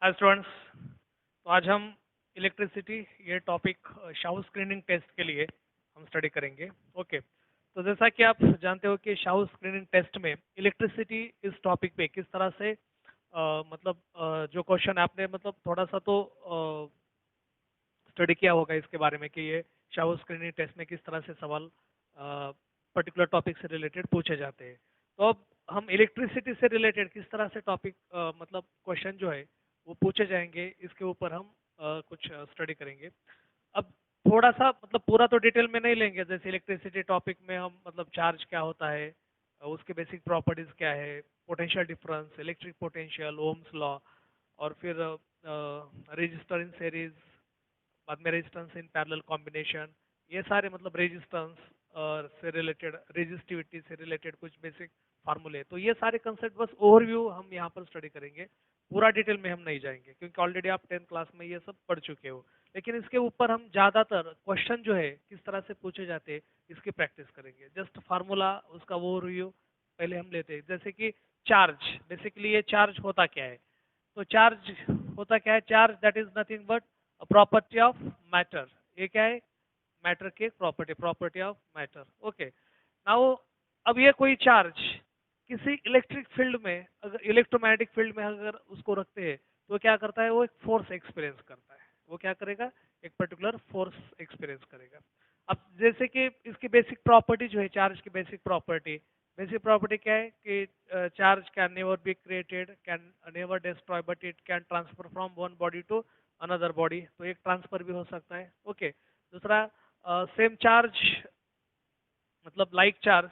Hi students. तो आज हम इलेक्ट्रिसिटी ये टॉपिक शाउ स्क्रीनिंग टेस्ट के लिए हम स्टडी करेंगे। ओके, तो जैसा कि आप जानते हो कि शाउ स्क्रीनिंग टेस्ट में इलेक्ट्रिसिटी इस टॉपिक पे किस तरह से जो क्वेश्चन आपने थोड़ा सा तो स्टडी किया होगा इसके बारे में कि ये शाउ स्क्रीनिंग टेस्ट में किस तरह से सवाल पर्टिकुलर टॉपिक से रिलेटेड पूछे जाते हैं। तो अब हम इलेक्ट्रिसिटी से रिलेटेड किस तरह से टॉपिक क्वेश्चन जो है वो पूछे जाएंगे, इसके ऊपर हम कुछ स्टडी करेंगे। अब थोड़ा सा पूरा तो डिटेल में नहीं लेंगे, जैसे इलेक्ट्रिसिटी टॉपिक में हम चार्ज क्या होता है, उसके बेसिक प्रॉपर्टीज क्या है, potential difference, electric potential, Ohm's law, और फिर रेजिस्टर इन सीरीज, बाद में रेजिस्टेंस इन पैरेलल कॉम्बिनेशन, ये सारे रेजिस्टेंस और से रिलेटेड, रेजिस्टिविटी से रिलेटेड कुछ बेसिक फार्मूले। तो ये सारे कंसेप्ट बस ओवरव्यू हम यहाँ पर स्टडी करेंगे, पूरा डिटेल में हम नहीं जाएंगे क्योंकि ऑलरेडी आप 10th क्लास में ये सब पढ़ चुके हो। लेकिन इसके ऊपर हम ज़्यादातर क्वेश्चन जो है किस तरह से पूछे जाते हैं इसकी प्रैक्टिस करेंगे। जस्ट फार्मूला उसका ओवरव्यू पहले हम लेते हैं। जैसे कि चार्ज, बेसिकली ये चार्ज होता क्या है। तो चार्ज होता क्या है, charge that is nothing but property of matter. ये क्या है, मैटर की property, property of matter. Okay, now अब ये कोई चार्ज किसी इलेक्ट्रिक फील्ड में, अगर इलेक्ट्रोमैग्नेटिक फील्ड में अगर उसको रखते हैं तो क्या करता है, वो एक फोर्स एक्सपीरियंस करता है। वो क्या करेगा, एक पर्टिकुलर फोर्स एक्सपीरियंस करेगा। अब जैसे कि इसकी बेसिक प्रॉपर्टी जो है, चार्ज की बेसिक प्रॉपर्टी क्या है कि charge can never be created, can never destroy, but it can transfer from one body to another body. तो एक ट्रांसफर भी हो सकता है। ओके, दूसरा same charge like charge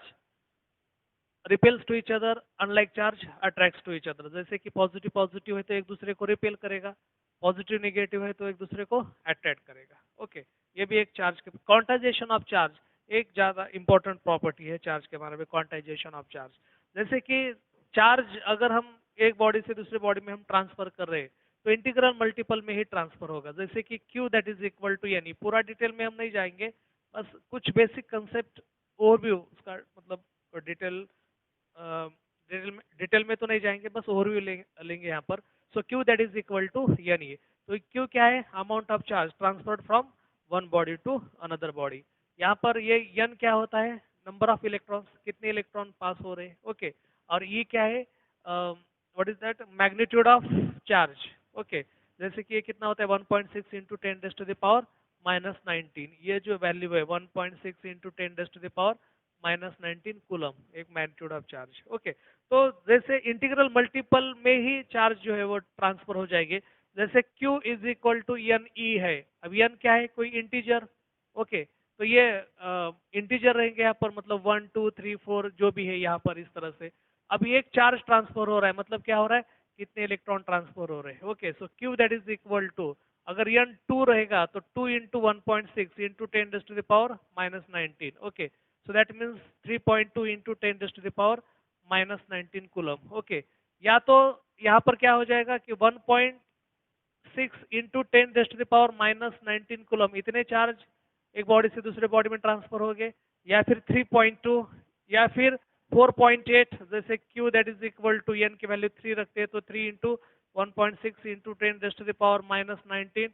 repels to each other, unlike charge attracts to each other. जैसे कि positive positive है तो एक दूसरे को रिपेल करेगा, पॉजिटिव नेगेटिव है तो एक दूसरे को अट्रैक्ट करेगा। ओके, ये भी एक चार्ज के क्वांटाइजेशन ऑफ चार्ज एक ज़्यादा इंपॉर्टेंट प्रॉपर्टी है चार्ज के बारे में, क्वांटाइजेशन ऑफ चार्ज। जैसे कि चार्ज अगर हम एक बॉडी से दूसरे बॉडी में हम ट्रांसफर कर रहे हैं तो इंटीग्रल मल्टीपल में ही ट्रांसफर होगा। जैसे कि Q that is equal to यानी, पूरा डिटेल में हम नहीं जाएंगे, बस कुछ बेसिक कंसेप्ट ओवरव्यू उसका डिटेल डिटेल में तो नहीं जाएंगे, बस ओवरव्यू लेंगे यहाँ पर। So Q that is equal to N A. तो क्यू क्या है, amount of charge transferred from one body to another body. यहाँ पर ये एन क्या होता है, नंबर ऑफ इलेक्ट्रॉन्स, कितने इलेक्ट्रॉन पास हो रहे हैं। ओके, और ई क्या है, what is that, magnitude of charge. Okay, जैसे कि ये कितना होता है, 1.6 इंटू 10⁻⁻19। ये जो वैल्यू है 1.6 इंटू 10⁻⁻19 कूलम, एक मैग्नीट्यूड ऑफ चार्ज। ओके, तो जैसे इंटीग्रल मल्टीपल में ही चार्ज जो है वो ट्रांसफर हो जाएंगे। जैसे Q is equal to N E है। अब एन क्या है, कोई इंटीजर। ओके, तो ये इंटीजर रहेंगे यहाँ पर, 1 2 3 4 जो भी है यहाँ पर, इस तरह से। अब ये एक चार्ज ट्रांसफर हो रहा है, मतलब क्या हो रहा है, कितने इलेक्ट्रॉन ट्रांसफर हो रहे हैं। Okay, so Q that is equal to, अगर एन 2 रहेगा तो 2 into 1.6 into 10⁻⁻19। Okay, so that means 3.2 into 10 raised to the power minus 19 coulomb. Okay, या तो यहाँ पर क्या हो जाएगा कि 1.6 into 10 raised to the power minus 19 coulomb, इतने चार्ज एक बॉडी से दूसरे बॉडी में ट्रांसफर हो गए, या फिर 3.2, या फिर 4.8। जैसे Q that is equal to N की वैल्यू 3 रखते हैं तो 3 into 1.6 into 10 raised to the power minus 19,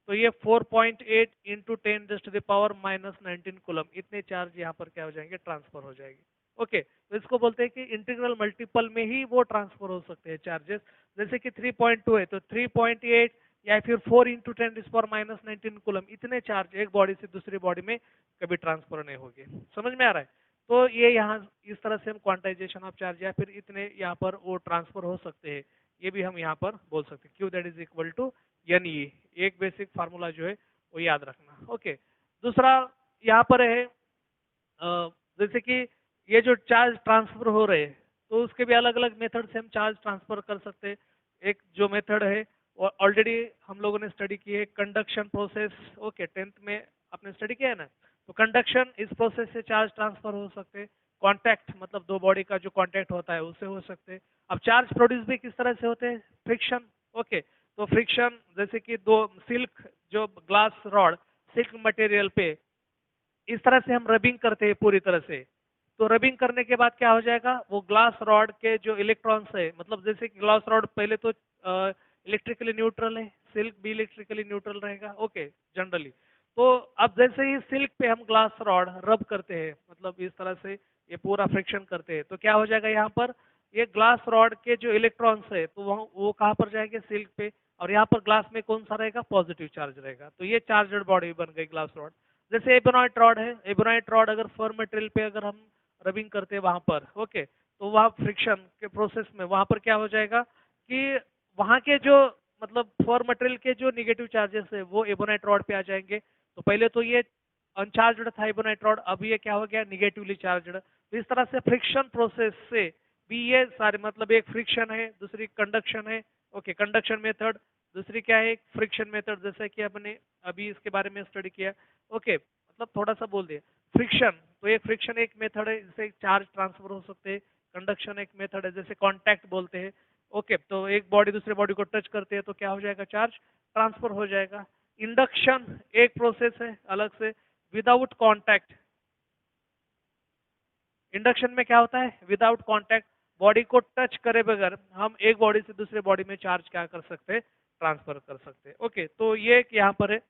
तो ये 4.8 into 10 raised to the power minus 19 coulomb, इतने चार्ज यहाँ पर क्या हो जाएंगे, ट्रांसफर हो जाएंगे। ओके, तो इसको बोलते हैं कि इंटीग्रल मल्टीपल में ही वो ट्रांसफर हो सकते हैं चार्जेस। जैसे कि 3.2 है तो 3.8 या फिर 4 into 10 to the power minus 19 coulomb, इतने चार्ज एक बॉडी से दूसरी बॉडी में कभी ट्रांसफर नहीं होंगे। समझ में आ रहा है। तो ये यहाँ इस तरह से हम क्वांटाइजेशन ऑफ चार्ज, या फिर इतने यहाँ पर वो ट्रांसफर हो सकते हैं, ये भी हम यहाँ पर बोल सकते हैं। Q that is equal to N E, एक बेसिक फार्मूला जो है वो याद रखना। ओके, दूसरा यहाँ पर है जैसे कि ये जो चार्ज ट्रांसफर हो रहे हैं तो उसके भी अलग अलग मेथड से हम चार्ज ट्रांसफर कर सकते हैं। एक जो मेथड है ऑलरेडी हम लोगों ने स्टडी की है, कंडक्शन प्रोसेस। ओके, 10th में आपने स्टडी किया है ना। तो कंडक्शन, इस प्रोसेस से चार्ज ट्रांसफर हो सकते हैं। कॉन्टैक्ट, मतलब दो बॉडी का जो कॉन्टैक्ट होता है उससे हो सकते हैं। अब चार्ज प्रोड्यूस भी किस तरह से होते हैं, फ्रिक्शन। ओके, तो फ्रिक्शन जैसे कि दो सिल्क, जो ग्लास रॉड सिल्क मटेरियल पे इस तरह से हम रबिंग करते हैं पूरी तरह से, तो रबिंग करने के बाद क्या हो जाएगा, वो ग्लास रॉड के जो इलेक्ट्रॉन्स है, मतलब जैसे कि ग्लास रॉड पहले तो इलेक्ट्रिकली न्यूट्रल है, सिल्क भी इलेक्ट्रिकली न्यूट्रल रहेगा, ओके जनरली। तो अब जैसे ही सिल्क पे हम ग्लास रॉड रब करते हैं, मतलब इस तरह से ये पूरा फ्रिक्शन करते हैं, तो क्या हो जाएगा यहाँ पर, ये ग्लास रॉड के जो इलेक्ट्रॉन्स है तो वो कहाँ पर जाएंगे, सिल्क पे, और यहाँ पर ग्लास में कौन सा रहेगा, पॉजिटिव चार्ज रहेगा, तो ये चार्जड बॉडी बन गई ग्लास रॉड। जैसे एबोनाइट रॉड है, एबोनाइट रॉड अगर फर्म मटेरियल पे अगर हम रबिंग करते हैं वहां पर, ओके, तो वहाँ फ्रिक्शन के प्रोसेस में वहां पर क्या हो जाएगा कि वहां के जो मतलब फॉर मटेरियल के जो निगेटिव चार्जेस है वो एबोनाइट रॉड पे आ जाएंगे। तो पहले तो ये अनचार्जड था एबोनाइट रॉड, अब ये क्या हो गया, निगेटिवली चार्जड। तो इस तरह से फ्रिक्शन प्रोसेस से भी ये सारे मतलब एक फ्रिक्शन है, दूसरी कंडक्शन है, ओके कंडक्शन मेथड, दूसरी क्या है फ्रिक्शन मेथड, जैसे कि अपने अभी इसके बारे में स्टडी किया, ओके मतलब थोड़ा सा बोल दिया फ्रिक्शन। तो एक फ्रिक्शन एक मेथड है जिससे चार्ज ट्रांसफर हो सकते हैं, कंडक्शन एक मेथड है जैसे कांटेक्ट बोलते हैं, ओके तो एक बॉडी दूसरे बॉडी को टच करते हैं तो क्या हो जाएगा, चार्ज ट्रांसफर हो जाएगा। इंडक्शन एक प्रोसेस है अलग से, विदाउट कांटेक्ट। इंडक्शन में क्या होता है, विदाउट कांटेक्ट, बॉडी को टच करे बगैर हम एक बॉडी से दूसरे बॉडी में चार्ज क्या कर सकते हैं, ट्रांसफर कर सकते हैं, ओके। तो ये यहाँ पर है,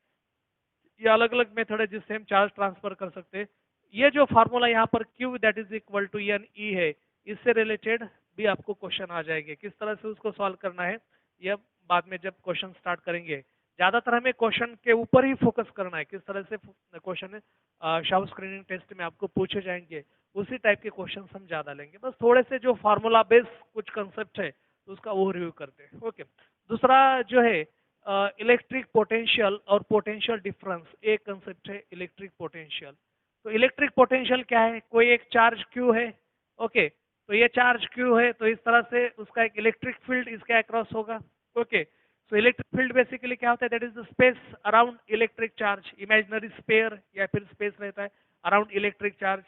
ये अलग अलग मेथड है जिससे हम चार्ज ट्रांसफर कर सकते हैं। ये जो फार्मूला यहाँ पर Q that is equal to N E है, इससे रिलेटेड भी आपको क्वेश्चन आ जाएंगे, किस तरह से उसको सॉल्व करना है ये बाद में जब क्वेश्चन स्टार्ट करेंगे। ज्यादातर हमें क्वेश्चन के ऊपर ही फोकस करना है, किस तरह से क्वेश्चन शाउ स्क्रीनिंग टेस्ट में आपको पूछे जाएंगे उसी टाइप के क्वेश्चन हम ज्यादा लेंगे। बस थोड़े से जो फार्मूला बेस कुछ कंसेप्ट है तो उसका वो रिव्यू करते हैं, ओके। दूसरा जो है इलेक्ट्रिक पोटेंशियल और पोटेंशियल डिफरेंस, एक कंसेप्ट है इलेक्ट्रिक पोटेंशियल। तो इलेक्ट्रिक पोटेंशियल क्या है, कोई एक चार्ज क्यू है, ओके तो ये चार्ज क्यू है, तो इस तरह से उसका एक इलेक्ट्रिक फील्ड इसके अक्रॉस होगा, okay. So electric field basically क्या होता है, that is the space around electric charge, imaginary sphere या फिर स्पेस रहता है around electric charge,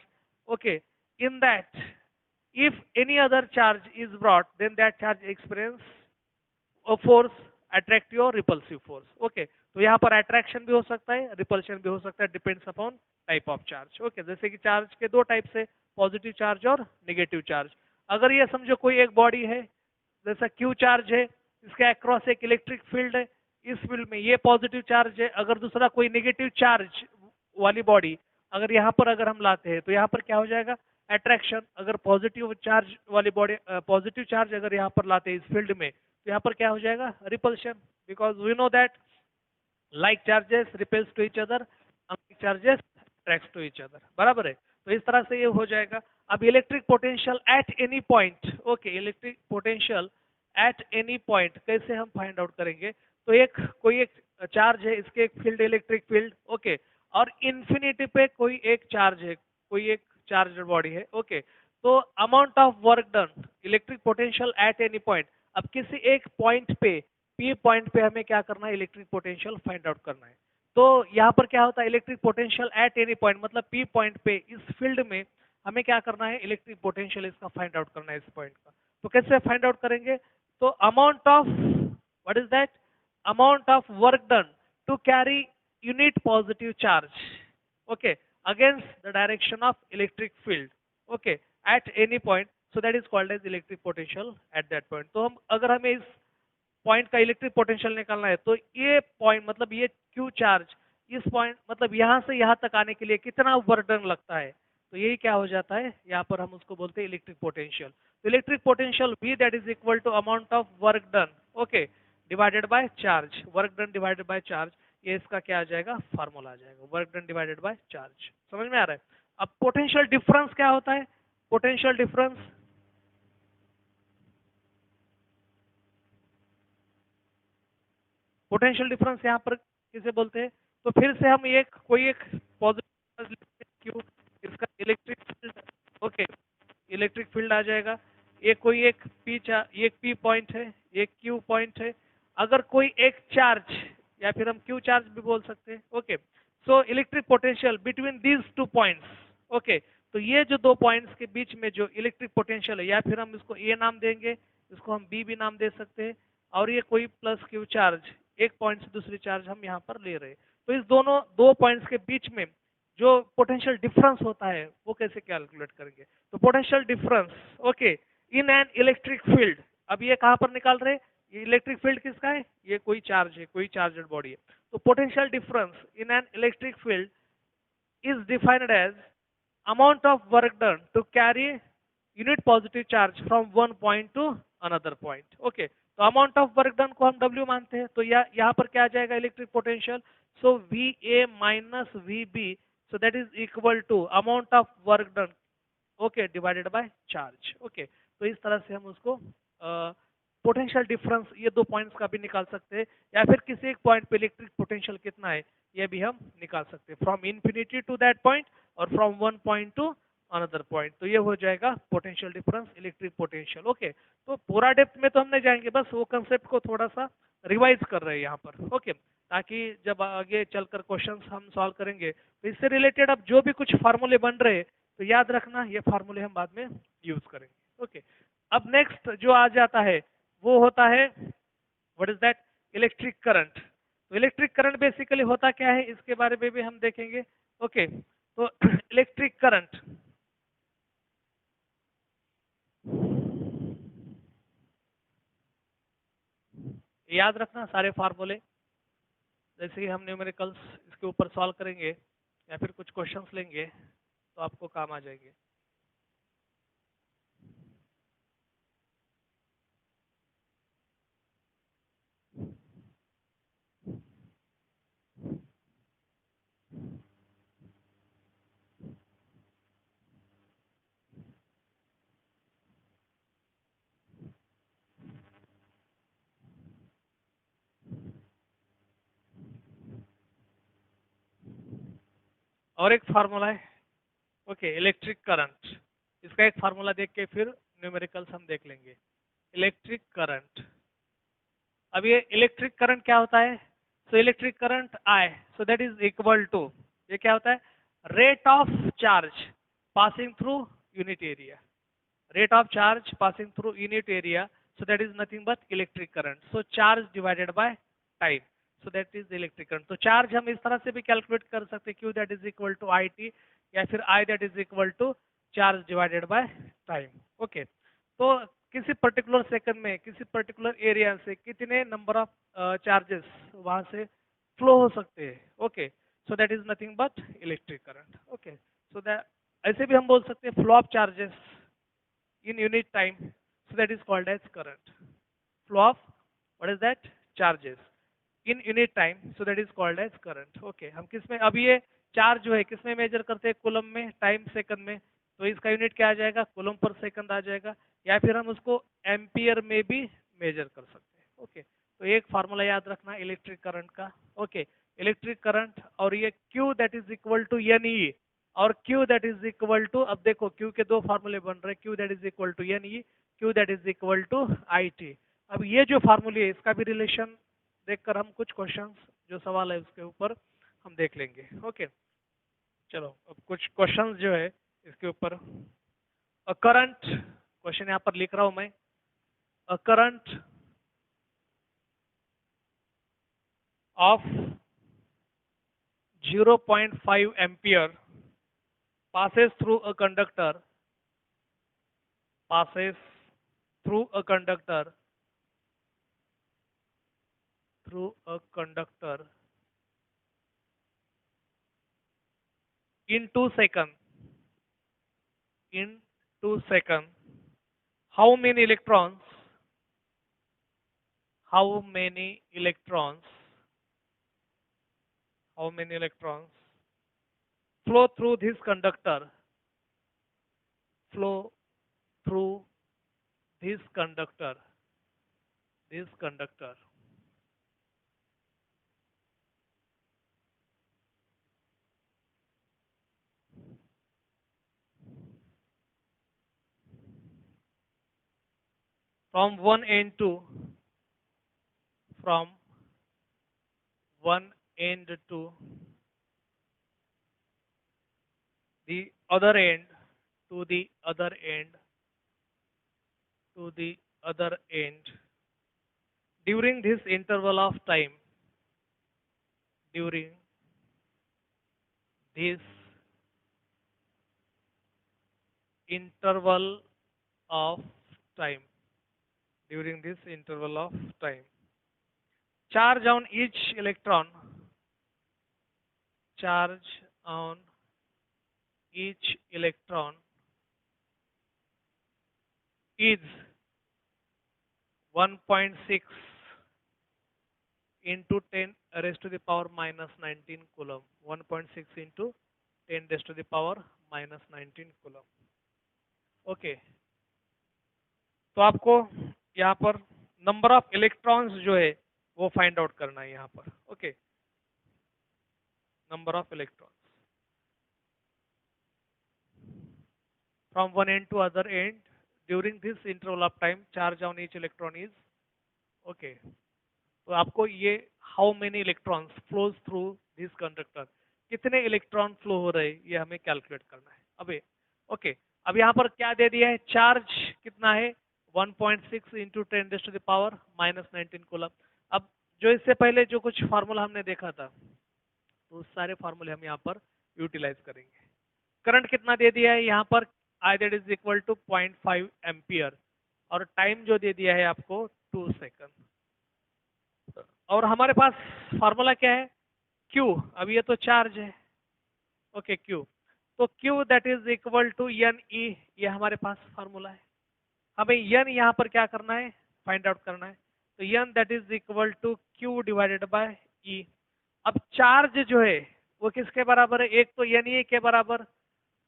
okay. In that if any other charge is brought then that charge experience force attractive और repulsive force, okay. तो यहाँ पर attraction भी हो सकता है, रिपल्शन भी हो सकता है, depends upon type of charge, okay. जैसे कि चार्ज के दो टाइप से, पॉजिटिव चार्ज और नेगेटिव चार्ज। अगर ये समझो कोई एक बॉडी है जैसा क्यू चार्ज है, इसके अक्रॉस एक इलेक्ट्रिक फील्ड है, इस फील्ड में ये पॉजिटिव चार्ज है, अगर दूसरा कोई नेगेटिव चार्ज वाली बॉडी अगर यहाँ पर अगर हम लाते हैं तो यहाँ पर क्या हो जाएगा, अट्रैक्शन। अगर पॉजिटिव चार्ज वाली बॉडी पॉजिटिव चार्ज अगर यहाँ पर लाते हैं इस फील्ड में तो यहाँ पर क्या हो जाएगा, repulsion, because we know that like charges repels to each other, unlike charges attracts to each other, बराबर है। तो इस तरह से ये हो जाएगा। अब electric potential eight any point, okay, electric potential eight any point कैसे हम फाइंड आउट करेंगे, तो एक कोई एक चार्ज है, इसके एक फील्ड इलेक्ट्रिक फील्ड, ओके, और इन्फिनिटी पे कोई एक चार्ज है, कोई एक चार्ज बॉडी है, ओके। तो amount of work done, electric potential eight any point. अब किसी एक पॉइंट पे, पी पॉइंट पे हमें क्या करना है, इलेक्ट्रिक पोटेंशियल फाइंड आउट करना है। तो यहाँ पर क्या होता है, electric potential eight any point मतलब पी पॉइंट पे इस फील्ड में हमें क्या करना है, इलेक्ट्रिक पोटेंशियल इसका फाइंड आउट करना है इस पॉइंट का। तो कैसे फाइंड आउट करेंगे, तो amount of what is that, amount of work done to carry unit positive charge, okay, against the direction of electric field, okay, at any point, so that is called as electric potential at that point. तो हम अगर हमें इस point का electric potential निकालना है तो ये पॉइंट मतलब ये क्यू चार्ज इस पॉइंट मतलब यहाँ से यहाँ तक आने के लिए कितना वर्क डन लगता है, तो यही क्या हो जाता है, यहाँ पर हम उसको बोलते हैं इलेक्ट्रिक पोटेंशियल। तो electric potential V that is equal to amount of work done, okay, divided by charge, work done divided by charge, ये इसका क्या आ जाएगा, फार्मूला आ जाएगा, work done divided by charge. समझ में आ रहा है। अब पोटेंशियल डिफरेंस क्या होता है, पोटेंशियल डिफरेंस पोटेंशियल डिफरेंस यहाँ पर किसे बोलते हैं, तो फिर से हम एक कोई एक पॉजिटिव क्यू, इसका electric field, okay, electric field आ जाएगा। ये कोई एक एक पी पॉइंट है, एक क्यू पॉइंट है। अगर कोई एक चार्ज या फिर हम क्यू चार्ज भी बोल सकते हैं, okay. So electric potential between these two points, okay, तो ये जो दो पॉइंट्स के बीच में जो इलेक्ट्रिक पोटेंशियल है, या फिर हम इसको ए नाम देंगे, इसको हम बी भी नाम दे सकते हैं, और ये कोई प्लस क्यू चार्ज एक पॉइंट से दूसरी चार्ज हम यहाँ पर ले रहे हैं। तो इस दोनों दो पॉइंट्स के बीच में जो पोटेंशियल डिफरेंस होता है वो कैसे कैलकुलेट करेंगे, तो potential difference, okay, in an electric field. अब ये कहां पर निकाल रहे, ये इलेक्ट्रिक फील्ड किसका है, ये कोई चार्ज है, कोई चार्जड बॉडी है। तो potential difference in an electric field is defined as amount of work done to carry unit positive charge from one point to another point. Okay, तो amount of work done को हम W मानते हैं, तो यहाँ पर क्या आ जाएगा electric potential, so VA minus VB, so that is equal to amount of work done, okay, divided by charge. Okay, तो इस तरह से हम उसको पोटेंशियल डिफरेंस ये दो पॉइंट्स का भी निकाल सकते हैं, या फिर किसी एक पॉइंट पे इलेक्ट्रिक पोटेंशियल कितना है ये भी हम निकाल सकते हैं, from infinity to that point और from one point to another point. तो ये हो जाएगा potential difference, electric potential. Okay, तो पूरा डेप्थ में तो हम नहीं जाएंगे, बस वो कंसेप्ट को थोड़ा सा रिवाइज कर रहे हैं यहाँ पर। ओके, ताकि जब आगे चलकर क्वेश्चंस हम सॉल्व करेंगे तो इससे रिलेटेड अब जो भी कुछ फार्मूले बन रहे हैं तो याद रखना ये फार्मूले हम बाद में यूज करेंगे। ओके, अब नेक्स्ट जो आ जाता है वो होता है what is that, electric current. तो इलेक्ट्रिक करंट बेसिकली होता क्या है इसके बारे में भी हम देखेंगे। ओके, तो इलेक्ट्रिक करंट, याद रखना सारे फार्मूले, जैसे ही हम न्यूमेरिकल्स इसके ऊपर सॉल्व करेंगे या फिर कुछ क्वेश्चंस लेंगे तो आपको काम आ जाएंगे। और एक फार्मूला है, ओके, इलेक्ट्रिक करंट, इसका एक फार्मूला देख के फिर न्यूमेरिकल्स हम देख लेंगे। इलेक्ट्रिक करंट, अब ये इलेक्ट्रिक करंट क्या होता है, so electric current I, so that is equal to, ये क्या होता है, rate of charge passing through unit area, rate of charge passing through unit area, so that is nothing but electric current, so charge divided by time, so that is electric current। तो charge हम इस तरह से भी calculate कर सकते हैं, Q that is equal to IT, या फिर I that is equal to charge divided by time. Okay, तो किसी पर्टिकुलर सेकंड में किसी पर्टिकुलर एरिया से कितने नंबर ऑफ चार्जेस वहां से फ्लो हो सकते हैं। Okay, so that is nothing but electric current. Okay, so that ऐसे भी हम बोल सकते हैं flow of charges in unit time, so that is called as current, flow of what is that, charges in unit time, so that is called as current। okay, हम किस में, अब ये चार्ज जो है किस में मेजर करते हैं, कूलम में, टाइम सेकंड में, तो इसका यूनिट क्या आ जाएगा, कूलम पर सेकंड आ जाएगा, या फिर हम उसको एम्पियर में भी मेजर कर सकते हैं। ओके, तो एक फार्मूला याद रखना इलेक्ट्रिक करंट का। ओके, इलेक्ट्रिक करंट, और ये Q that is equal to NE, और Q that is equal to, अब देखो Q के दो फार्मूले बन रहे हैं, Q that is equal to NE, Q that is equal to IT। अब ये जो फार्मूले है इसका भी रिलेशन देखकर हम कुछ क्वेश्चंस जो सवाल है उसके ऊपर हम देख लेंगे। ओके, चलो अब कुछ क्वेश्चंस जो है इसके ऊपर। अ करंट, क्वेश्चन यहाँ पर लिख रहा हूं मैं, a current of 0.5 ampere passes through a conductor, passes through a conductor, through a conductor in 2 seconds, in 2 seconds, how many electrons, how many electrons, how many electrons flow through this conductor, flow through this conductor, this conductor, from one end to, from one end to the other end, to the other end, to the other end, during this interval of time, during this interval of time, during this interval of time. Charge on each electron, charge on each electron is 1.6 into 10 raised to the power minus 19 coulomb. 1.6 into 10 raised to the power minus 19 coulomb. Okay, तो आपको यहाँ पर number of electrons जो है वो find out करना है यहाँ पर. Okay, number of electrons from one end to other end during this interval of time, charge on each electron is okay. तो आपको ये how many electrons flows through this conductor, कितने इलेक्ट्रॉन फ्लो हो रहे हैं ये हमें कैलकुलेट करना है. अबे ओके, अब यहाँ पर क्या दे दिया है, चार्ज कितना है 1.6 into 10 rays to the power minus 19 coulomb. अब जो इससे पहले जो कुछ फार्मूला हमने देखा था तो सारे फार्मूले हम यहाँ पर यूटिलाइज करेंगे. करंट कितना दे दिया है यहाँ पर, I that is equal to 0.5 ampere, और टाइम जो दे दिया है आपको 2 सेकंड. और हमारे पास फार्मूला क्या है, Q. अब ये तो चार्ज है, ओके Q. तो Q that is equal to N e, ये हमारे पास फार्मूला है. हमें एन यहाँ पर क्या करना है, फाइंड आउट करना है. तो N that is equal to Q divided by E. अब चार्ज जो है वो किसके बराबर है, एक तो एन ई के बराबर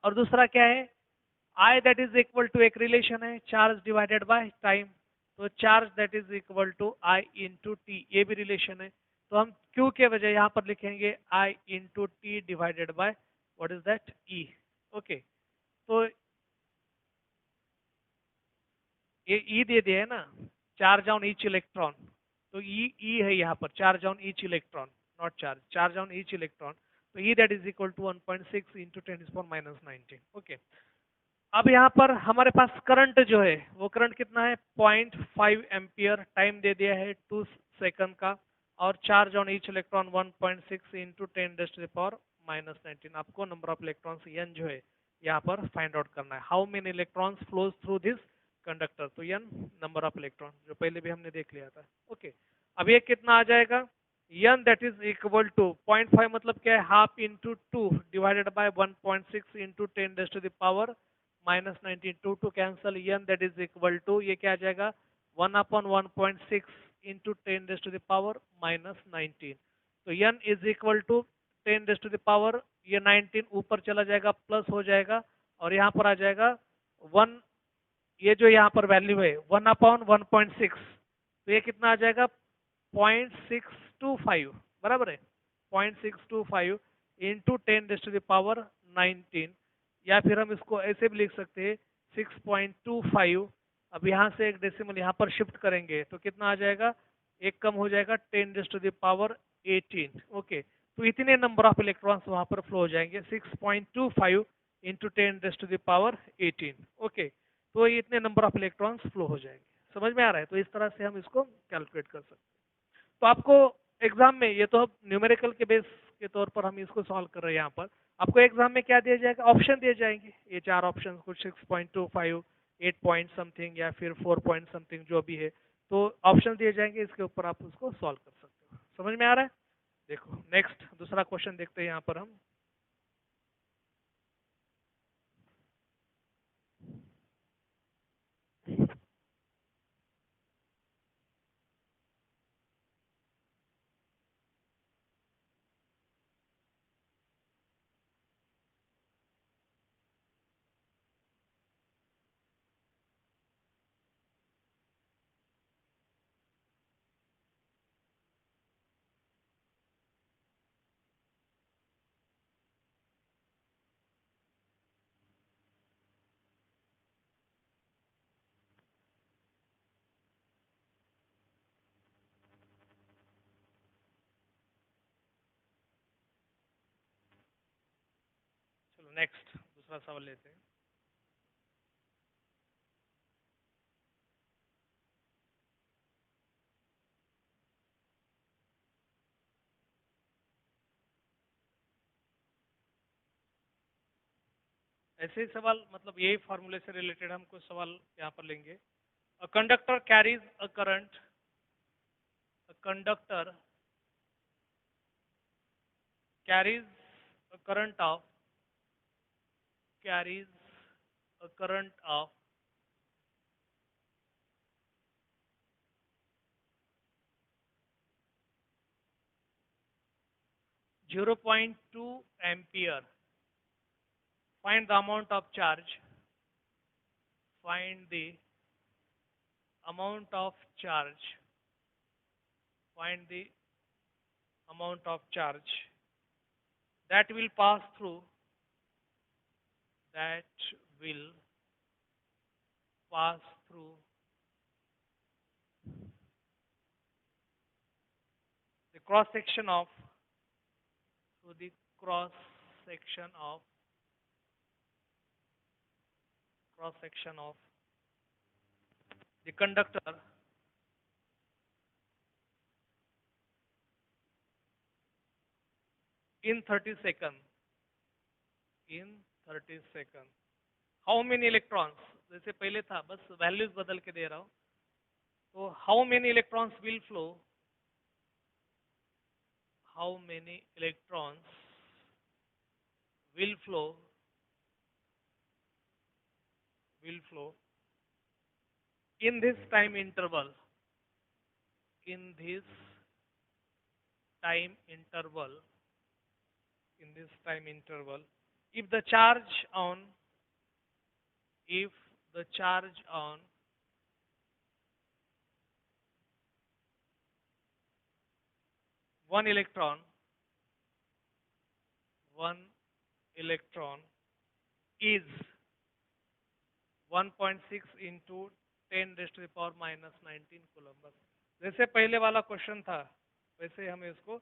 और दूसरा क्या है I that is equal to, एक रिलेशन है चार्ज डिवाइडेड बाय टाइम, तो charge that is equal to I into t, ये भी रिलेशन है. तो हम Q के बजाय यहाँ पर लिखेंगे I into t divided by what is that E. Okay, तो ये E दे दिया है ना, चार्ज ऑन ईच इलेक्ट्रॉन, तो E है यहाँ पर, charge on each electron, not charge, charge on each electron. तो E that is equal to 1.6 into 10⁻⁻⁹. Okay, अब यहाँ पर हमारे पास करंट जो है वो करंट कितना है 0.5 एम्पियर, टाइम दे दिया है 2 सेकंड का, और charge on each electron 1.6 into 10 rays to the power minus 19. आपको नंबर ऑफ इलेक्ट्रॉन्स एन जो है यहाँ पर फाइंड आउट करना है. How many electrons flows through this conductor, तो एन नंबर ऑफ इलेक्ट्रॉन जो पहले भी हमने देख लिया था. ओके, अब ये कितना आ जाएगा, n that is equal to 0.5 मतलब क्या है, half into 2 divided by 1.6 into 10 rays to the power minus 19, 2 two cancel, n that is equal to, ये क्या आ जाएगा 1/1.6 into 10 rays to the power minus 19. तो n is equal to 10 rays to the power, ये 19 ऊपर चला जाएगा plus हो जाएगा, और यहाँ पर आ जाएगा 1, ये जो यहाँ पर वैल्यू है 1/1.6, तो ये कितना आ जाएगा 0.625, बराबर है 0.625 into 10 rays to the power 19, या फिर हम इसको ऐसे भी लिख सकते हैं 6.25. अब यहाँ से एक डेसिमल यहाँ पर शिफ्ट करेंगे तो कितना आ जाएगा, एक कम हो जाएगा 10 rays to the power 18. Okay, तो इतने नंबर ऑफ इलेक्ट्रॉन्स वहाँ पर फ्लो हो जाएंगे, 6.25 into 10 rays to the power 18. Okay, तो इतने नंबर ऑफ इलेक्ट्रॉन्स फ्लो हो जाएंगे. समझ में आ रहा है, तो इस तरह से हम इसको कैलकुलेट कर सकते हैं. तो आपको एग्जाम में, ये तो अब न्यूमेरिकल के बेस के तौर पर हम इसको सॉल्व कर रहे हैं, यहाँ पर आपको एग्जाम में क्या दिया जाएगा, ऑप्शन दिए जाएंगे, ये 4 ऑप्शन, कुछ 6.25, 8 पॉइंट समथिंग, या फिर 4 पॉइंट समथिंग जो भी है, तो ऑप्शन दिए जाएंगे, इसके ऊपर आप उसको सॉल्व कर सकते हो. समझ में आ रहा है. देखो नेक्स्ट दूसरा क्वेश्चन देखते हैं यहाँ पर हम. चलो नेक्स्ट दूसरा सवाल लेते हैं. ऐसे ही सवाल, मतलब यही फार्मूले से रिलेटेड हम कुछ सवाल यहाँ पर लेंगे. A conductor carries a current. A conductor carries a current of carries a current of 0.2 ampere. Find the amount of charge. Find the amount of charge. Find the amount of charge that will pass through that will pass through the cross section of through the cross section of the conductor in 30 seconds. In 30 seconds. How many electrons? जैसे पहले था, बस values बदल के दे रहा हूं. तो how many electrons will flow? How many electrons will flow? Will flow in this time interval. In this time interval. In this time interval. If the charge on 1 electron is 1.6 into 10 raised to the power minus 19 coulomb. बस जैसे पहले वाला question था वैसे हमें इसको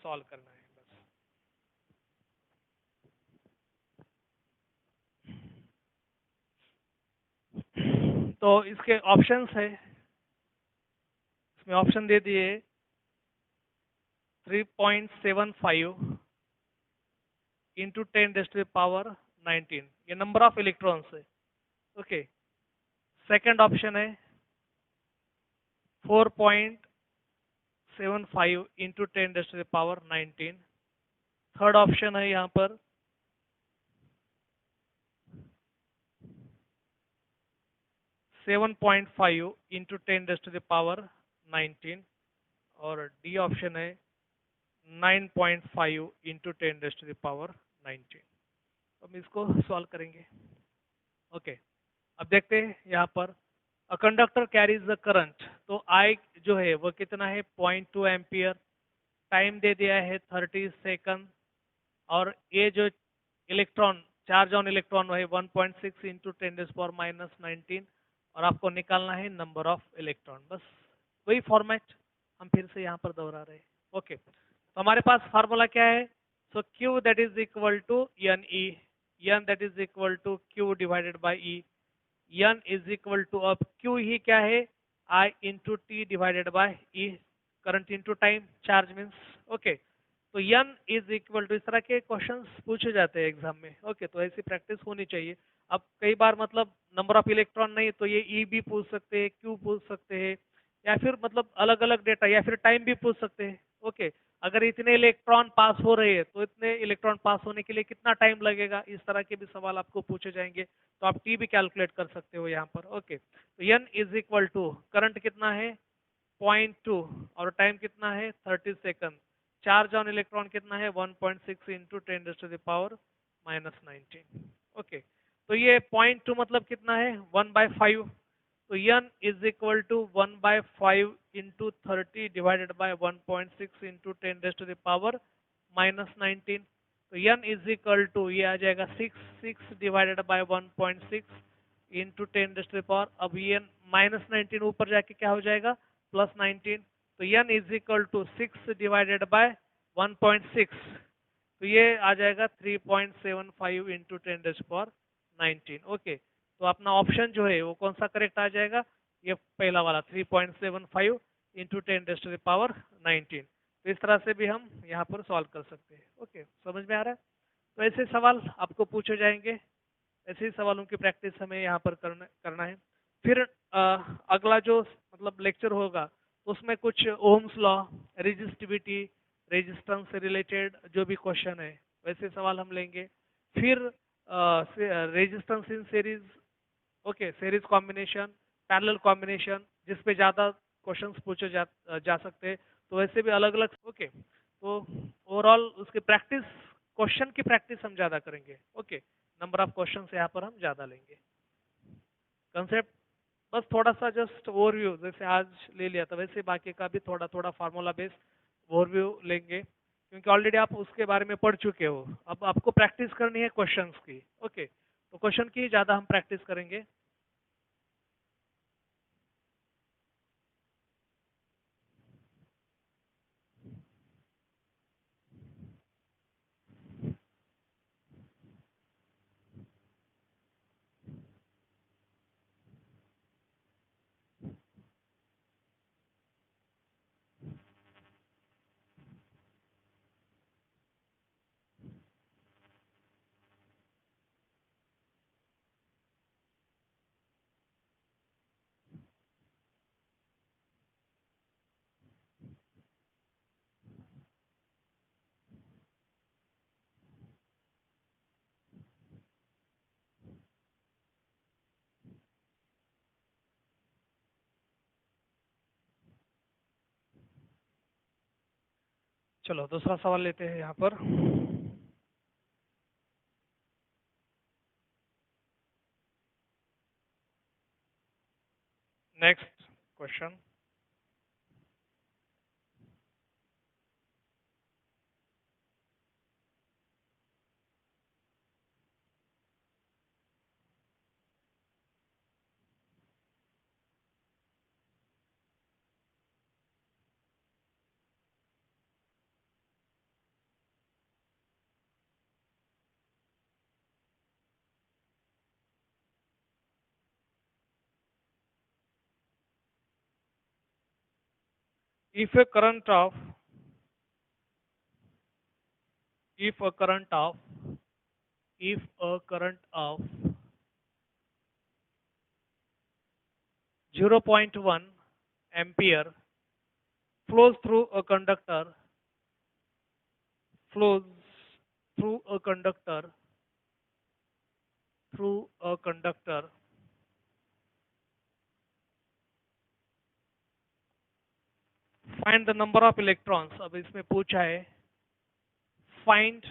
solve करना है. बस तो इसके ऑप्शंस है. इसमें ऑप्शन दे दिए 3.75 into 10 raised to the power 19. ये नंबर ऑफ इलेक्ट्रॉन्स है. ओके. सेकंड ऑप्शन है 4.75 into 10 raised to the power 19. Third option है यहाँ पर 7.5 into 10 raised to the power 19. और डी ऑप्शन है 9.5 into 10 raised to the power 19. हम इसको सॉल्व करेंगे. ओके. अब देखते हैं यहाँ पर a conductor carries the current. तो आई जो है वो कितना है 0.2 एम्पियर. टाइम दे दिया है 30 सेकंड. और ये जो इलेक्ट्रॉन चार्ज ऑन इलेक्ट्रॉन है 1.6 इंटू 10 रेज़ पावर माइनस 19. और आपको निकालना है नंबर ऑफ इलेक्ट्रॉन. बस वही फॉर्मेट हम फिर से यहाँ पर दोहरा रहे हैं. ओके. तो हमारे पास फार्मूला क्या है? So Q that is equal to N e. N that is equal to Q divided by e. N is equal to, अब Q ही क्या है? I into t divided by e. Current into time, charge means. Okay. तो n is equal to, इस तरह के questions पूछे जाते हैं एग्जाम में. ओके. तो ऐसी प्रैक्टिस होनी चाहिए. अब कई बार मतलब नंबर ऑफ इलेक्ट्रॉन नहीं तो ये ई भी पूछ सकते हैं, क्यू पूछ सकते हैं, या फिर मतलब अलग अलग डेटा, या फिर टाइम भी पूछ सकते हैं. ओके. अगर इतने इलेक्ट्रॉन पास हो रहे हैं तो इतने इलेक्ट्रॉन पास होने के लिए कितना टाइम लगेगा, इस तरह के भी सवाल आपको पूछे जाएंगे. तो आप टी भी कैलकुलेट कर सकते हो यहाँ पर. ओके. तो n is equal to, current कितना है 0.2 और टाइम कितना है 30 सेकंड. चार्ज ऑन इलेक्ट्रॉन कितना है 1.6 into 10 rays to the power minus 19. Okay. तो ये 0.2 मतलब कितना है 1/5. तो n is equal to 1/5 into 30 divided by 1.6 into 10 rays to the power minus 19. तो n इज इक्वल टू, ये आ जाएगा 6 divided by 1.6 into 10 rays to the power. अब ये माइनस 19 ऊपर जाके क्या हो जाएगा प्लस 19. तो n is equal to 6 divided by 1.6. तो ये आ जाएगा 3.75 into 10 rays to power 19. Okay. तो अपना ऑप्शन जो है वो कौन सा करेक्ट आ जाएगा? ये पहला वाला 3.75 into 10 rays to the power 19. तो इस तरह से भी हम यहाँ पर सॉल्व कर सकते हैं. ओके. समझ में आ रहा है? तो ऐसे सवाल आपको पूछे जाएंगे. ऐसे ही सवालों की प्रैक्टिस हमें यहाँ पर करना है. फिर अगला जो मतलब लेक्चर होगा उसमें कुछ ओम्स लॉ, रेजिस्टिविटी, रेजिस्टेंस से रिलेटेड जो भी क्वेश्चन है वैसे सवाल हम लेंगे। फिर resistance in series, okay, series combination, parallel combination, जिस पे ज़्यादा क्वेश्चंस पूछे जा सकते हैं, तो वैसे भी अलग अलग। ओके, तो ओवरऑल उसकी प्रैक्टिस, क्वेश्चन की प्रैक्टिस हम ज़्यादा करेंगे। ओके, नंबर ऑफ क्वेश्चन यहाँ पर हम ज़्यादा लेंगे। कंसेप्ट बस थोड़ा सा जस्ट ओवरव्यू, जैसे आज ले लिया था वैसे बाकी का भी थोड़ा थोड़ा फार्मूला बेस्ड ओवरव्यू लेंगे, क्योंकि ऑलरेडी आप उसके बारे में पढ़ चुके हो। अब आपको प्रैक्टिस करनी है क्वेश्चंस की। ओके, तो क्वेश्चन की ज़्यादा हम प्रैक्टिस करेंगे। चलो दूसरा सवाल लेते हैं यहाँ पर। Next question, if A current of if a current of if a current of 0.1 ampere flows through a conductor flows through a conductor through a conductor, find the number of electrons। अब इसमें पूछा है find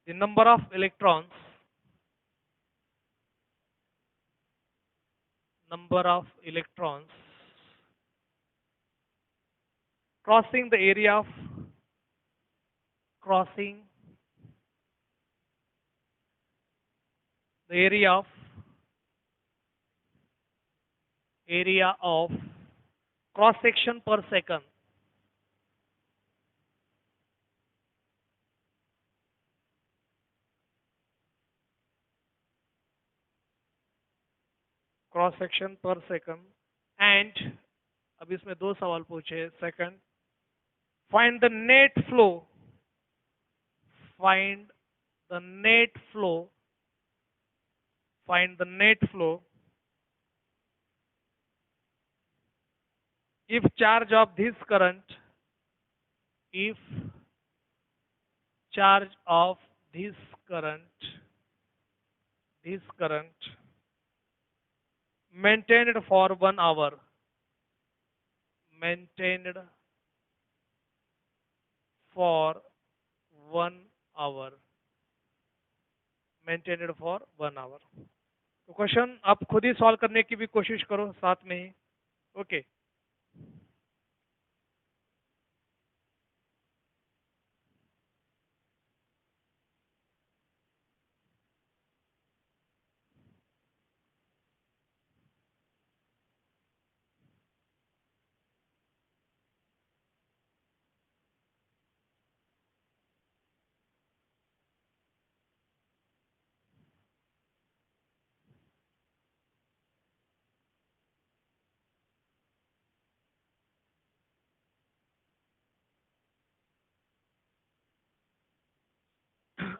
the number of electrons crossing the area of crossing the area of cross section per second। Cross section पर second and, अब इसमें दो सवाल पूछे। Second, find the net flow, find the net flow, find the net flow if charge of this current, if charge of this current maintained for 1 hour, maintained for 1 hour, maintained for 1 hour। तो question आप खुद ही solve करने की भी कोशिश करो साथ में ही। ओके,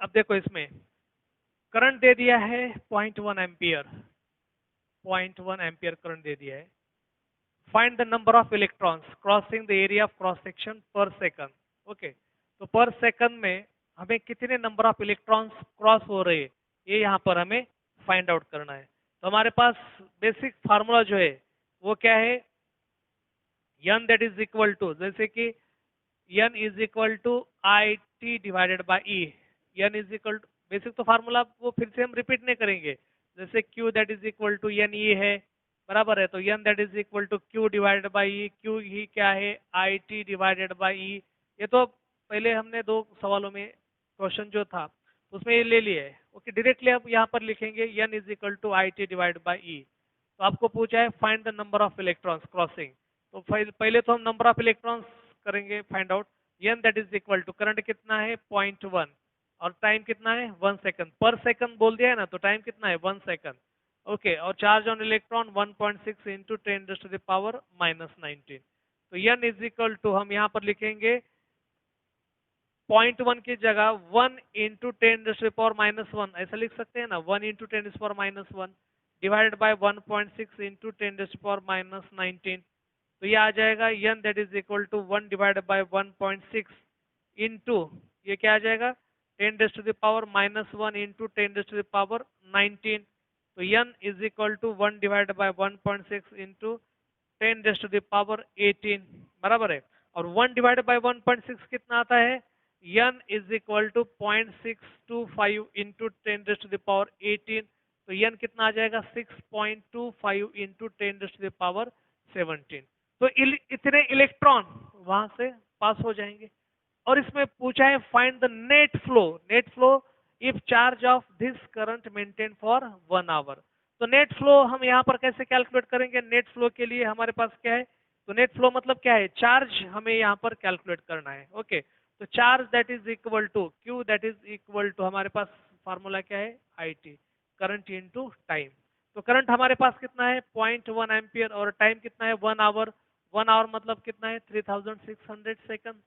अब देखो इसमें करंट दे दिया है 0.1 एम्पियर, 0.1 एम्पियर करंट दे दिया है। Find the number of electrons crossing the area of cross section पर सेकंड। ओके, तो पर सेकंड में हमें कितने नंबर ऑफ इलेक्ट्रॉन्स क्रॉस हो रहे हैं, ये यहाँ पर हमें फाइंड आउट करना है। तो हमारे पास बेसिक फार्मूला जो है वो क्या है, n that is equal to, जैसे कि n is equal to I T divided by e. n is equal to, basic तो फार्मूला वो फिर से हम रिपीट नहीं करेंगे, जैसे q that is equal to N E है, बराबर है, तो n that is equal to q divided by e. q ही क्या है, I T divided by e. ये तो पहले हमने दो सवालों में क्वेश्चन जो था उसमें ये ले लिया है। ओके, डायरेक्टली आप यहाँ पर लिखेंगे n is equal to I T divided by E. तो आपको पूछा है find the number of electrons crossing, तो पहले तो हम नंबर ऑफ इलेक्ट्रॉन्स करेंगे find out. n that is equal to, current कितना है 0.1 और टाइम कितना है 1 सेकंड, पर सेकंड बोल दिया है ना, तो टाइम कितना है 1 सेकंड। ओके, और चार्ज ऑन इलेक्ट्रॉन 1.6 इंटू 10⁻⁻19। तो n इज इक्वल टू हम यहाँ पर लिखेंगे 0.1 की जगह 1 इंटू 10⁻⁻1, ऐसा लिख सकते हैं ना, 1 इंटू 10⁻⁻1 डिवाइडेड बाय 1.6 इंटू 10⁻⁻19। तो ये आ जाएगा n that is equal to 1 divided by 1.6 into, ये क्या आ जाएगा 10⁻⁻1 इंटू 10⁻⁻19। तो n is equal to 1 divided by 1.6 into 10⁻18, बराबर है। और 1 डिवाइडेड बाय 1.6 कितना आता है, n is equal to 0.625 into 10⁻18। तो n कितना आ जाएगा 6.25 इंटू 10⁻17। तो इतने इलेक्ट्रॉन वहां से पास हो जाएंगे। और इसमें पूछा है find the net flow, net flow if charge of this current maintain for 1 hour. तो नेट फ्लो हम यहाँ पर कैसे कैलकुलेट करेंगे, नेट फ्लो के लिए हमारे पास क्या है, तो नेट फ्लो मतलब क्या है, चार्ज हमें यहाँ पर कैलकुलेट करना है। ओके, तो charge that is equal to q that is equal to, हमारे पास फार्मूला क्या है, I t, current into time. तो करंट हमारे पास कितना है 0.1 एम्पियर और टाइम कितना है 1 आवर। 1 आवर मतलब कितना है 3600 सेकंड।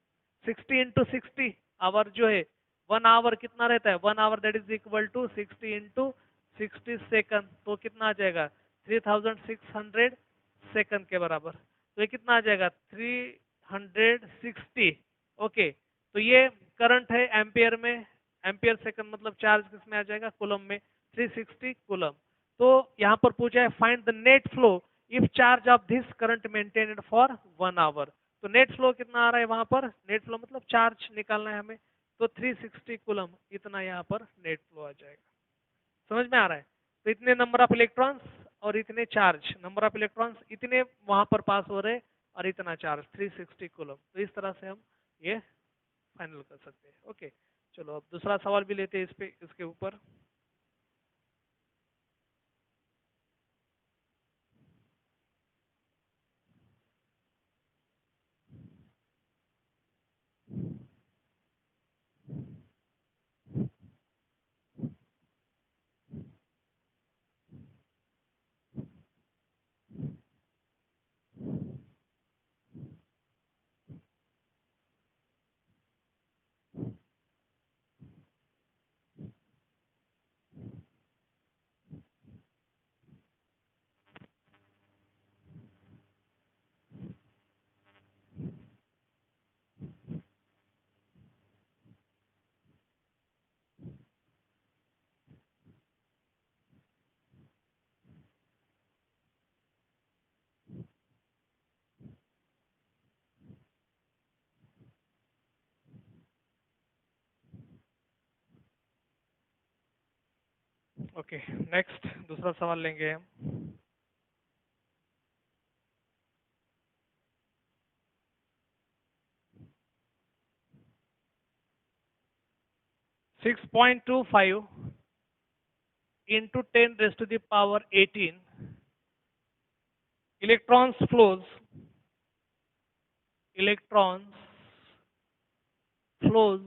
60 इंटू 60 आवर जो है, 1 आवर कितना रहता है, 1 hour that is equal to 60 into 60 second, तो कितना आ जाएगा 3600 सेकंड के बराबर। तो ये कितना आ जाएगा 360। ओके, तो ये करंट है एम्पियर में, एम्पियर सेकंड मतलब चार्ज किस में आ जाएगा, कूलम में, 360 कूलम। तो यहाँ पर पूछा है find the net flow if charge of this current maintained for 1 hour. तो नेट फ्लो कितना आ रहा है वहां पर, नेट फ्लो मतलब चार्ज निकालना है हमें, तो 360 कूलम इतना यहाँ पर नेट फ्लो आ जाएगा। समझ में आ रहा है। तो इतने नंबर ऑफ इलेक्ट्रॉन्स और इतने चार्ज, नंबर ऑफ इलेक्ट्रॉन्स इतने वहां पर पास हो रहे और इतना चार्ज 360 कूलम। तो इस तरह से हम ये फाइनल कर सकते हैं। ओके, चलो अब दूसरा सवाल भी लेते हैं इस पे, इसके ऊपर। ओके, नेक्स्ट दूसरा सवाल लेंगे हम। 6.25 into 10 raised to the power 18 electrons flows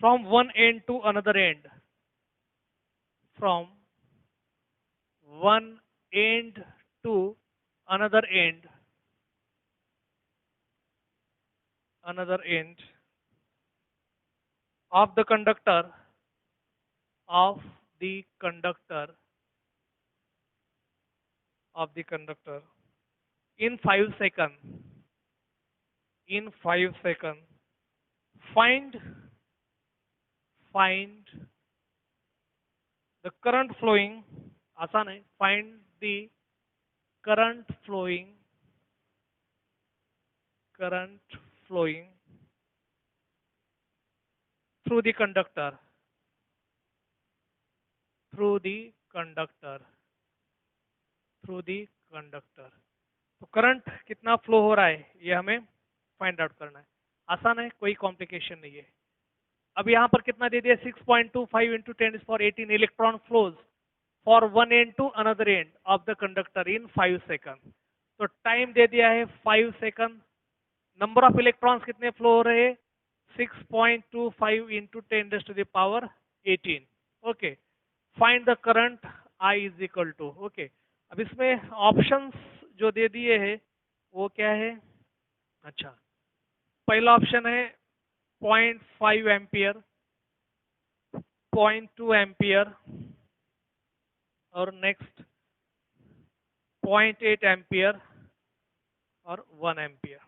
from one end to another end, from one end to another end of the conductor of the conductor in 5 seconds. In 5 seconds, find find the current flowing. आसान है. Find the current flowing through the conductor through the conductor through the conductor. तो current कितना flow हो रहा है ये हमें find out करना है. आसान है, कोई कॉम्प्लिकेशन नहीं है. अब यहाँ पर कितना दे दिया, 6.25 into 10⁻18 electron flows for one end to another end of the conductor in 5 second. तो टाइम दे दिया है 5 सेकंड. नंबर ऑफ इलेक्ट्रॉन्स कितने फ्लो हो रहे हैं, 6.25 into 10⁻18. Okay, find the current I is equal to. Okay, अब इसमें ऑप्शंस जो दे दिए हैं वो क्या है. अच्छा, पहला ऑप्शन है 0.5 एम्पियर, 0.2 एम्पियर और नेक्स्ट 0.8 एम्पियर और 1 एम्पियर.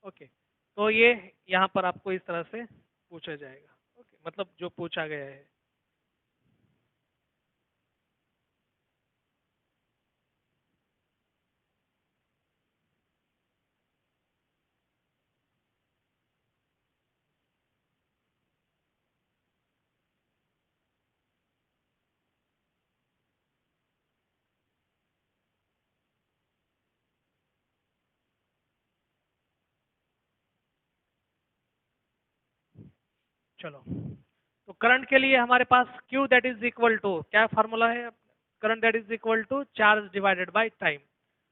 ओके, तो ये यहाँ पर आपको इस तरह से पूछा जाएगा. ओके, मतलब जो पूछा गया है. चलो, तो करंट के लिए हमारे पास Q that is equal to, क्या फार्मूला है, current that is equal to charge divided by time.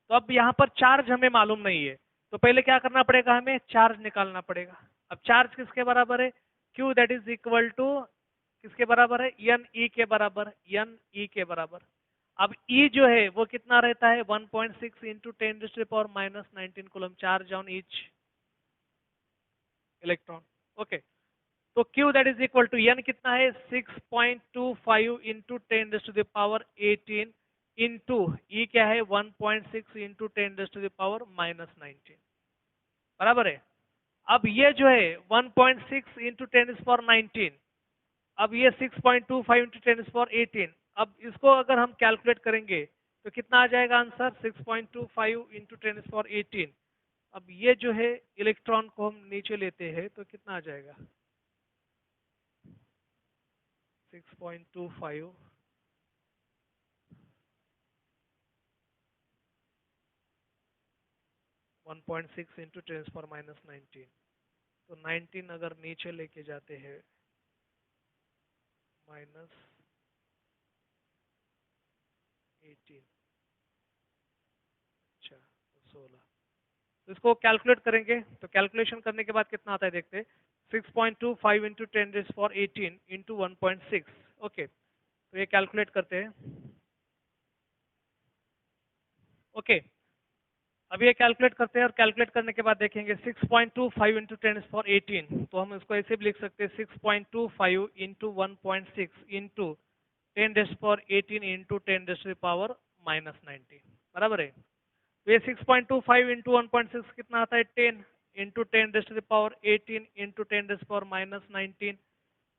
तो अब यहाँ पर चार्ज हमें मालूम नहीं है, तो पहले क्या करना पड़ेगा, हमें चार्ज निकालना पड़ेगा. अब चार्ज किसके बराबर है, Q that is equal to किसके बराबर है, एन ई के बराबर, एन ई के बराबर. अब E जो है वो कितना रहता है, 1.6 into 10⁻⁻19 coulomb charge on each electron. Okay, तो Q that is equal to N कितना है, 6.25 इंटू 10⁻18 इंटू E क्या है, 1.6 इंटू 10⁻⁻19 बराबर है. अब ये जो है 1.6 इंटू 10⁻19, अब ये 6.25 इंटू 10⁻18, अब इसको अगर हम कैलकुलेट करेंगे तो कितना आ जाएगा आंसर, 6.25 इंटू 10⁻18. अब ये जो है इलेक्ट्रॉन को हम नीचे लेते हैं तो कितना आ जाएगा, 6.25 1.6 इंटू 10⁻19. तो 19 अगर नीचे लेके जाते हैं -18, अच्छा तो 16. तो इसको कैलकुलेट करेंगे तो कैलकुलेशन करने के बाद कितना आता है देखते हैं, 6.25 इंटू 10⁻18 इंटू 1.6. ओके, तो ये कैलकुलेट करते हैं. ओके, अब ये कैलकुलेट करते हैं और कैलकुलेट करने के बाद देखेंगे 6.25 इंटू 10⁻18, तो हम इसको ऐसे भी लिख सकते हैं 6.25 इंटू 1.6 इंटू 10⁻18 इंटू 10⁻⁻19 बराबर है. तो ये 6.25 इंटू 1.6 कितना आता है, 10 इंटू 10⁻18 इंटू 10⁻⁻19.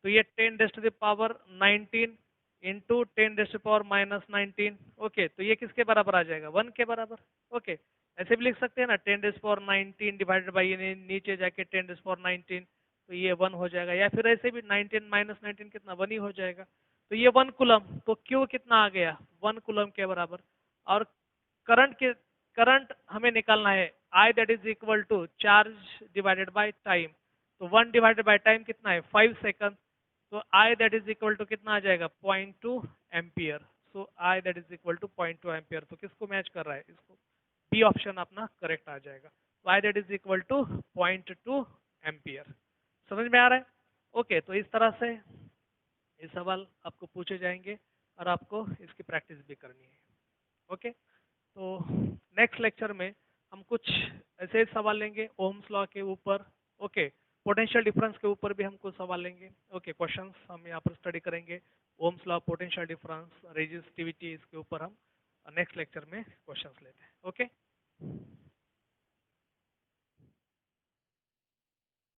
तो ये 10⁻⁻19 इंटू 10⁻⁻19. ओके, तो ये किसके बराबर आ जाएगा, 1 के बराबर. ओके, ऐसे भी लिख सकते हैं ना, 10⁻19 डिवाइडेड बाई ये नीचे जाके 10⁻19, तो ये 1 हो जाएगा. या फिर ऐसे भी 19 माइनस 19 कितना, 1 ही हो जाएगा. तो ये 1 कूलम, तो Q कितना आ गया, 1 कूलम के बराबर. और करंट हमें निकालना है I that is equal to charge divided by time. तो 1 डिवाइडेड बाय टाइम कितना है, 5 सेकंड. तो I that is equal to कितना आ जाएगा, 0.2 ampere. So I that is equal to 0.2 ampere. तो किसको मैच कर रहा है, इसको बी ऑप्शन अपना करेक्ट आ जाएगा. I that is equal to 0.2 ampere. समझ में आ रहा है. ओके, तो इस तरह से ये सवाल आपको पूछे जाएंगे और आपको इसकी प्रैक्टिस भी करनी है. ओके, तो नेक्स्ट लेक्चर में हम कुछ ऐसे सवाल लेंगे ओम्स लॉ के ऊपर. ओके, पोटेंशियल डिफरेंस के ऊपर भी हम कुछ सवाल लेंगे. ओके, क्वेश्चंस हम यहाँ पर स्टडी करेंगे. Ohm's law, potential difference, resistivity, इसके ऊपर हम नेक्स्ट लेक्चर में क्वेश्चंस लेते हैं। ओके।